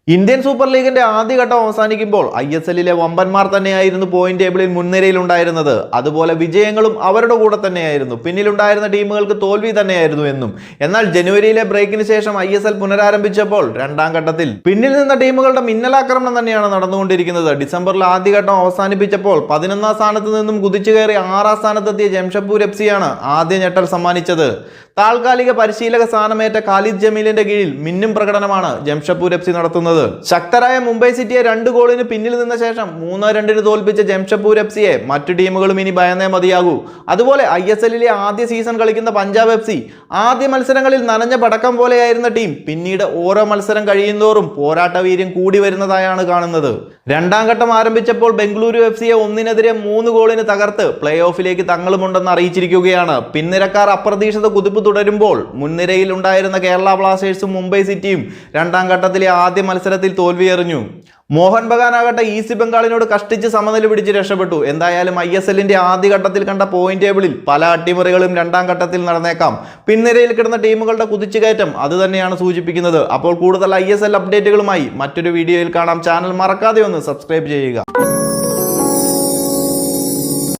Indian super ലീഗിന്റെ ആദ്യഘട്ടം അവസാനിക്കുമ്പോൾ ISLലെ വമ്പന്മാർ തന്നെയായിരുന്നു പോയിന്റ് ടേബിളിൽ മുൻനിരയിലുണ്ടായിരുന്നത്. അതുപോലെ വിജയങ്ങളും അവരുടെ കൂടെ തന്നെയായിരുന്നു. പിന്നിലുണ്ടായിരുന്ന ടീമുകൾക്ക് തോൽവി തന്നെയായിരുന്നു എന്നും. എന്നാൽ ജനുവരിയിലെ ബ്രേക്കിന് ശേഷം ISL പുനരാരംഭിച്ചപ്പോൾ രണ്ടാം ഘട്ടത്തിൽ പിന്നിൽ നിന്ന ടീമുകളുടെ മിന്നലാക്രമണം തന്നെയാണ് നടന്നുകൊണ്ടിരിക്കുന്നത്. ഡിസംബറിൽ ആദ്യഘട്ടം അവസാനിപ്പിച്ചപ്പോൾ 11ാം സ്ഥാനത്ത് നിന്നും കുതിച്ചു കയറി 6ാം സ്ഥാനത്തെത്തിയ ജംഷഡ്പൂർ FC യാണ് ആദ്യ ഞെട്ടൽ സമ്മാനിച്ചത്. താൽക്കാലിക പരിശീലക സ്ഥാനമേറ്റ ഖാലിദ് ജമീലിന്റെ കീഴിൽ മിന്നും പ്രകടനമാണ് ജംഷഡ്പൂർ FC നടത്തുന്നത്. ശക്തരായ മുംബൈ സിറ്റിയെ 2 ഗോളിന് പിന്നിൽ നിന്ന ശേഷം 3-2 തോൽപ്പിച്ച ജംഷഡ്പൂർ FCയെ മറ്റു ടീമുകളും ഇനി ഭയന്നേ മതിയാകൂ. അതുപോലെ ISLലെ ആദ്യ സീസൺ കളിക്കുന്ന പഞ്ചാബ് FC ആദ്യ മത്സരങ്ങളിൽ നനഞ്ഞ പടക്കം പോലെയായിരുന്ന ടീം പിന്നീട് ഓരോ മത്സരം കഴിയുന്തോറും പോരാട്ട വീര്യം കൂടി വരുന്നതായാണ് കാണുന്നത്. രണ്ടാം ഘട്ടം ആരംഭിച്ചപ്പോൾ ബംഗളൂരു FCയെ 1-3 ഗോളിന് തകർത്ത് പ്ലേ ഓഫിലേക്ക് തങ്ങളുമുണ്ടെന്ന് അറിയിച്ചിരിക്കുകയാണ്. പിൻനിരക്കാർ അപ്രതീക്ഷിത കുതിപ്പ് തുടരുമ്പോൾ മുൻനിരയിൽ ഉണ്ടായിരുന്ന കേരള ബ്ലാസ്റ്റേഴ്സും മുംബൈ സിറ്റിയും രണ്ടാം ഘട്ടത്തിലെ ആദ്യ മത്സരത്തിൽ തോൽവിയെറിഞ്ഞു. മോഹൻ ബഗാനാകട്ടെ ഈസ്റ്റ് ബംഗാളിനോട് കഷ്ടിച്ച് സമനില പിടിച്ച് രക്ഷപ്പെട്ടു. എന്തായാലും ISLന്റെ ആദ്യഘട്ടത്തിൽ കണ്ട പോയിന്റ് ടേബിളിൽ പല അട്ടിമറികളും രണ്ടാം ഘട്ടത്തിൽ നടന്നേക്കാം. പിൻനിരയിൽ കിടന്ന ടീമുകളുടെ കുതിച്ചുകയറ്റം അത് തന്നെയാണ് സൂചിപ്പിക്കുന്നത്. അപ്പോൾ കൂടുതൽ ISL അപ്ഡേറ്റുകളുമായി മറ്റൊരു വീഡിയോയിൽ കാണാം. ചാനൽ മറക്കാതെ ഒന്ന് സബ്സ്ക്രൈബ് ചെയ്യുക.